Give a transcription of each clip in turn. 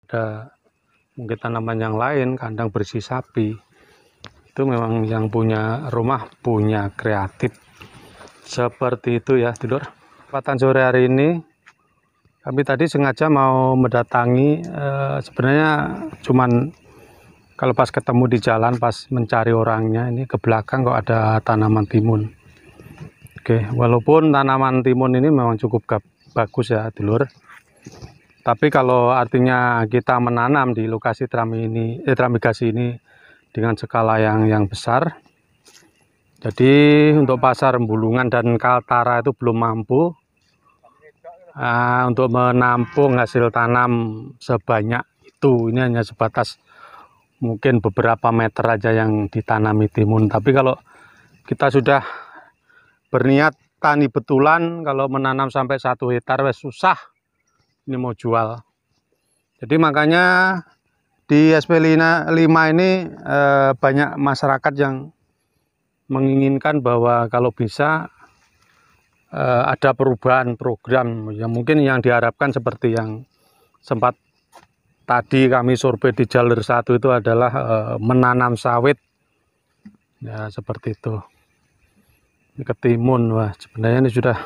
ada mungkin tanaman yang lain, kandang berisi sapi. Itu memang yang punya rumah punya kreatif seperti itu ya, Dulur. Kesempatan sore hari ini kami tadi sengaja mau mendatangi, sebenarnya cuman kalau pas ketemu di jalan, pas mencari orangnya, ini ke belakang kok ada tanaman timun. Oke, walaupun tanaman timun ini memang cukup bagus ya, Dulur. Tapi kalau artinya kita menanam di lokasi tramigasi ini dengan skala yang besar, jadi untuk pasar Bulungan dan Kaltara itu belum mampu untuk menampung hasil tanam sebanyak itu. Ini hanya sebatas mungkin beberapa meter aja yang ditanami timun. Tapi kalau kita sudah berniat tani betulan, kalau menanam sampai 1 hektar wes susah ini mau jual. Jadi makanya di SP5 ini banyak masyarakat yang menginginkan bahwa kalau bisa ada perubahan program yang mungkin yang diharapkan seperti yang sempat tadi kami survei di jalur 1 itu adalah menanam sawit ya, seperti itu. Ini ketimun. Wah, sebenarnya ini sudah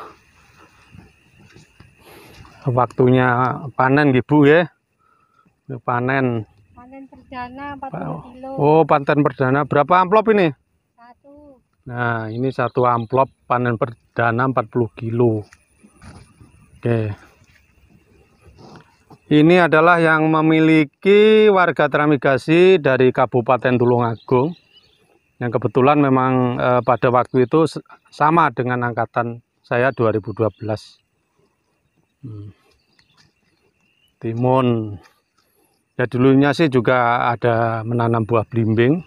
waktunya panen Ibu ya. Ini panen perdana 40 kilo. Oh, panen perdana. Berapa amplop ini? 1. Nah, ini 1 amplop panen perdana 40 kilo. Oke. Ini adalah yang memiliki warga tramigasi dari Kabupaten Tulungagung. Yang kebetulan memang pada waktu itu sama dengan angkatan saya 2012. Timun. Ya dulunya sih juga ada menanam buah belimbing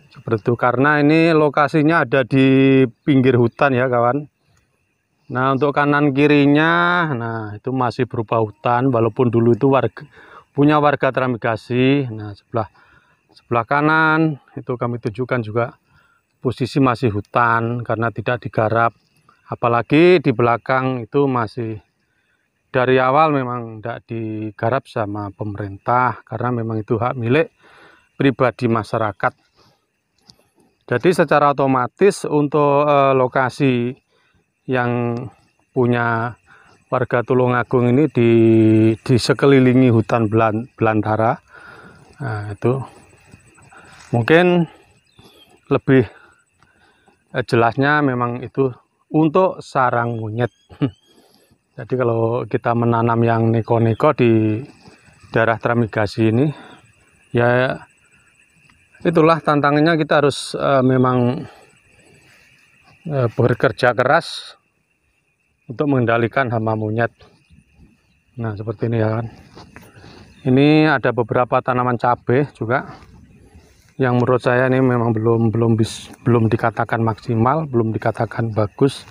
seperti itu, karena ini lokasinya ada di pinggir hutan ya kawan. Nah untuk kanan kirinya, nah itu masih berupa hutan, walaupun dulu itu punya warga tramigasi. Nah sebelah kanan itu kami tunjukkan juga posisi masih hutan karena tidak digarap, apalagi di belakang itu masih dari awal memang tidak digarap sama pemerintah karena memang itu hak milik pribadi masyarakat. Jadi secara otomatis untuk lokasi yang punya warga Tulungagung ini di sekelilingi hutan belantara. Nah, itu mungkin lebih jelasnya memang itu untuk sarang monyet. Jadi kalau kita menanam yang neko-neko di daerah tramigasi ini, ya itulah tantangannya, kita harus memang bekerja keras untuk mengendalikan hama monyet. Nah seperti ini ya kan. Ini ada beberapa tanaman cabai juga yang menurut saya ini memang belum dikatakan maksimal, belum dikatakan bagus.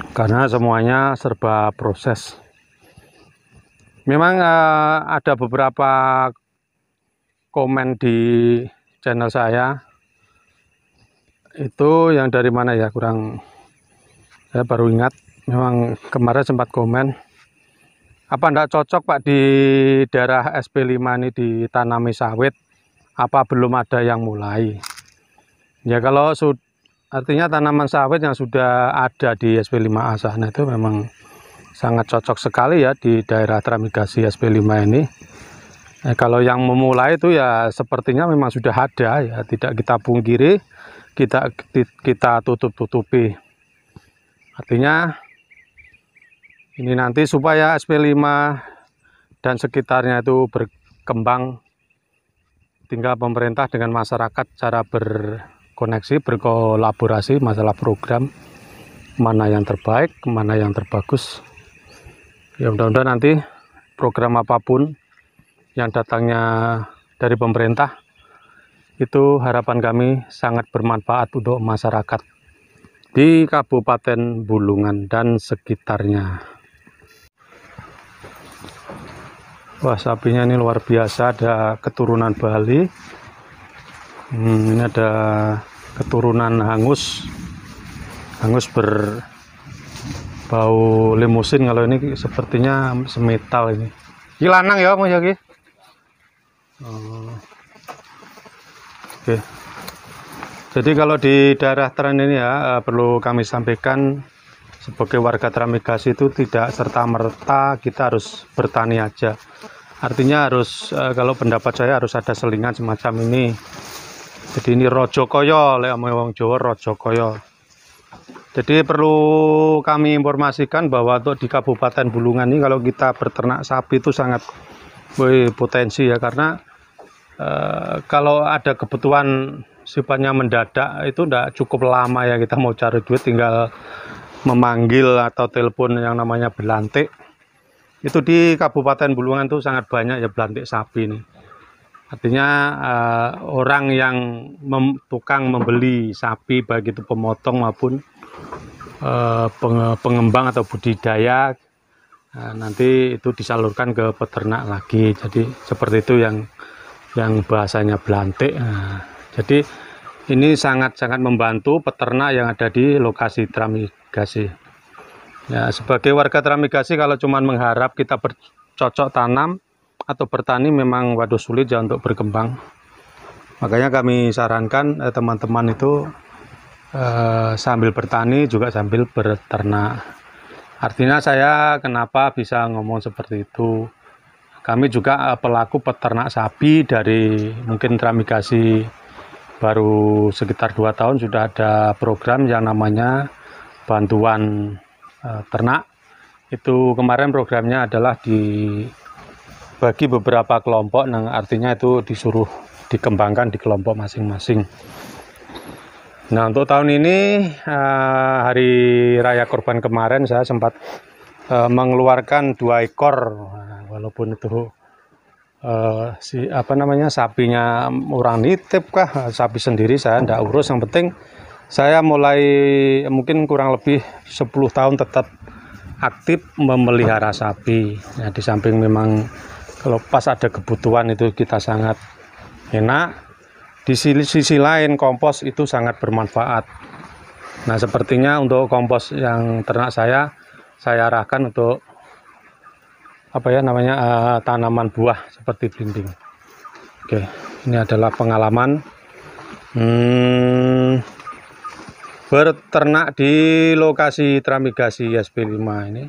Karena semuanya serba proses. Memang ada beberapa komen di channel saya itu yang dari mana ya, saya baru ingat. Memang kemarin sempat komen, apa enggak cocok Pak di daerah SP5 ini ditanami sawit, apa belum ada yang mulai. Ya kalau artinya tanaman sawit yang sudah ada di SP5A sana itu memang sangat cocok sekali ya di daerah tramigasi SP5 ini. Kalau yang memulai itu ya sepertinya memang sudah ada ya, tidak kita pungkiri, kita tutupi. Artinya ini nanti supaya SP5 dan sekitarnya itu berkembang, tinggal pemerintah dengan masyarakat cara berkoneksi, berkolaborasi masalah program, mana yang terbaik, mana yang terbagus. Ya mudah-mudahan nanti program apapun yang datangnya dari pemerintah itu harapan kami sangat bermanfaat untuk masyarakat di Kabupaten Bulungan dan sekitarnya. Wah, sapinya ini luar biasa, ada keturunan Bali. Ini ada keturunan hangus berbau limusin. Kalau ini sepertinya semetal ini. Iki lanang ya Mas iki. Oh. Oke. Jadi kalau di daerah Teren ini ya perlu kami sampaikan sebagai warga Tramigasi itu tidak serta-merta kita harus bertani aja. Artinya harus kalau pendapat saya harus ada selingan semacam ini. Jadi ini rojokoyo, lek wong Jawa rojokoyo. Jadi perlu kami informasikan bahwa untuk di Kabupaten Bulungan ini kalau kita berternak sapi itu sangat potensi ya, karena kalau ada kebutuhan sifatnya mendadak itu tidak cukup lama ya, kita mau cari duit tinggal memanggil atau telepon yang namanya belantik. Itu di Kabupaten Bulungan itu sangat banyak ya belantik sapi ini. Artinya orang yang tukang membeli sapi baik itu pemotong maupun pengembang atau budidaya nanti itu disalurkan ke peternak lagi. Jadi seperti itu yang bahasanya belantik. Jadi ini sangat-sangat membantu peternak yang ada di lokasi Tramigasi. Ya, sebagai warga Tramigasi kalau cuma mengharap kita bercocok tanam atau bertani memang waduh sulit ya untuk berkembang. Makanya kami sarankan teman-teman itu sambil bertani juga sambil berternak. Artinya saya kenapa bisa ngomong seperti itu? Kami juga pelaku peternak sapi dari mungkin Tramigasi baru sekitar 2 tahun sudah ada program yang namanya bantuan ternak. Itu kemarin programnya adalah dibagi beberapa kelompok, nah artinya itu disuruh dikembangkan di kelompok masing-masing. Nah untuk tahun ini hari raya kurban kemarin saya sempat mengeluarkan 2 ekor, walaupun itu sapinya orang nitip kah, sapi sendiri saya tidak urus, yang penting saya mulai mungkin kurang lebih 10 tahun tetap aktif memelihara sapi. Nah, di samping memang kalau pas ada kebutuhan itu kita sangat enak, di sisi lain kompos itu sangat bermanfaat. Nah sepertinya untuk kompos yang ternak saya arahkan untuk tanaman buah seperti belimbing. Oke, ini adalah pengalaman berternak di lokasi Tramigasi SP5 ini.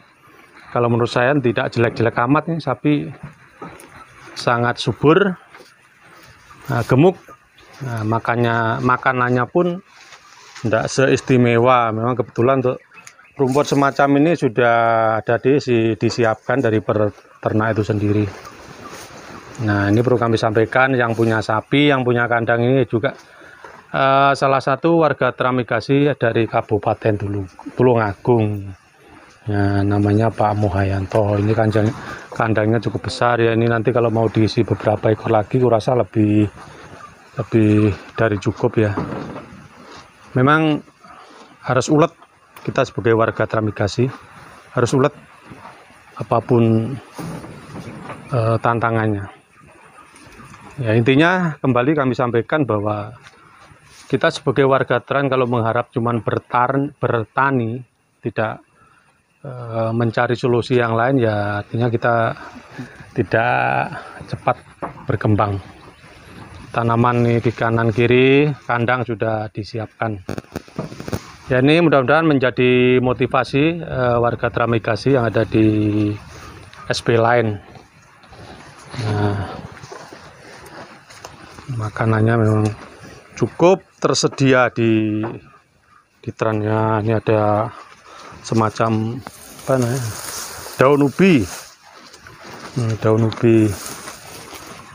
Kalau menurut saya tidak jelek-jelek amat nih, sapi sangat subur, gemuk. Nah, makanannya pun tidak seistimewa. Memang kebetulan untuk rumput semacam ini sudah ada disiapkan dari peternak itu sendiri. Nah ini perlu kami sampaikan, yang punya sapi, yang punya kandang ini juga salah satu warga Tramigasi dari Kabupaten Tulungagung. Ya, namanya Pak Muhayanto. Ini kandangnya cukup besar ya. Ini nanti kalau mau diisi beberapa ekor lagi, kurasa lebih dari cukup ya. Memang harus ulet, kita sebagai warga Tramigasi harus ulet apapun tantangannya. Ya intinya kembali kami sampaikan bahwa kita sebagai warga Tren kalau mengharap cuman bertani tidak mencari solusi yang lain ya artinya kita tidak cepat berkembang. Tanaman ini di kanan kiri kandang sudah disiapkan. Ya ini mudah-mudahan menjadi motivasi warga Tramigasi yang ada di SP lain. Nah, makanannya memang cukup tersedia di trennya. Ini ada semacam daun ubi. Daun ubi.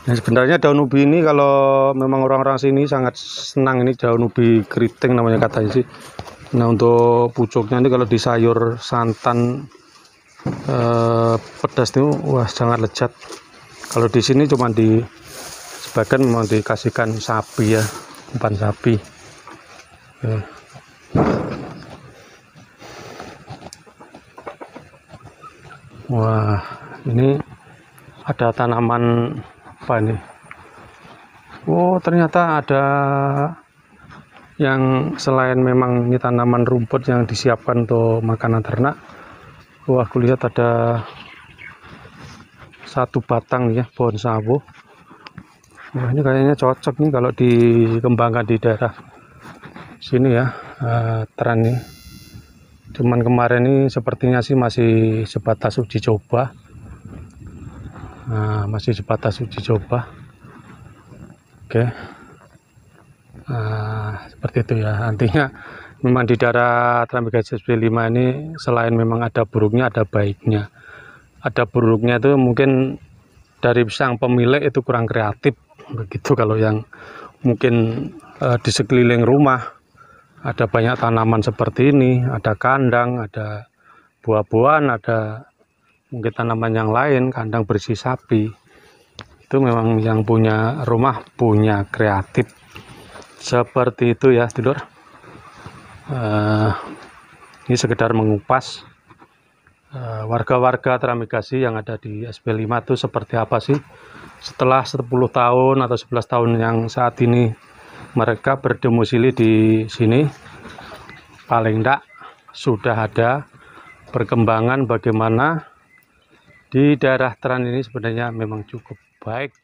Nah, sebenarnya daun ubi ini kalau memang orang-orang sini sangat senang, ini daun ubi keriting namanya katanya sih. Nah untuk pucuknya ini kalau di sayur santan pedas itu wah sangat lezat. Kalau di sini cuma sebagian memang dikasihkan sapi ya, umpan sapi. Oke. Wah ini ada tanaman apa ini? Oh ternyata ada yang selain memang ini tanaman rumput yang disiapkan untuk makanan ternak. Wah aku lihat ada satu batang ya pohon sawo. Nah, ini kayaknya cocok nih kalau dikembangkan di daerah sini ya, tren nih. Cuman kemarin ini sepertinya sih masih sebatas uji coba. Nah, masih sebatas uji coba. Oke. Seperti itu ya. Artinya memang di daerah Tramegajes SP5 ini selain memang ada buruknya, ada baiknya. Ada buruknya itu mungkin dari sang pemilik itu kurang kreatif. Begitu kalau yang mungkin di sekeliling rumah ada banyak tanaman seperti ini, ada kandang, ada buah-buahan, ada mungkin tanaman yang lain, kandang berisi sapi. Itu memang yang punya rumah punya kreatif seperti itu ya, Dulur. Ini sekedar mengupas warga-warga Tramegazi yang ada di SP5 itu seperti apa sih setelah 10 tahun atau 11 tahun yang saat ini mereka berdomisili di sini. Paling tidak sudah ada perkembangan bagaimana di daerah Tran ini sebenarnya memang cukup baik.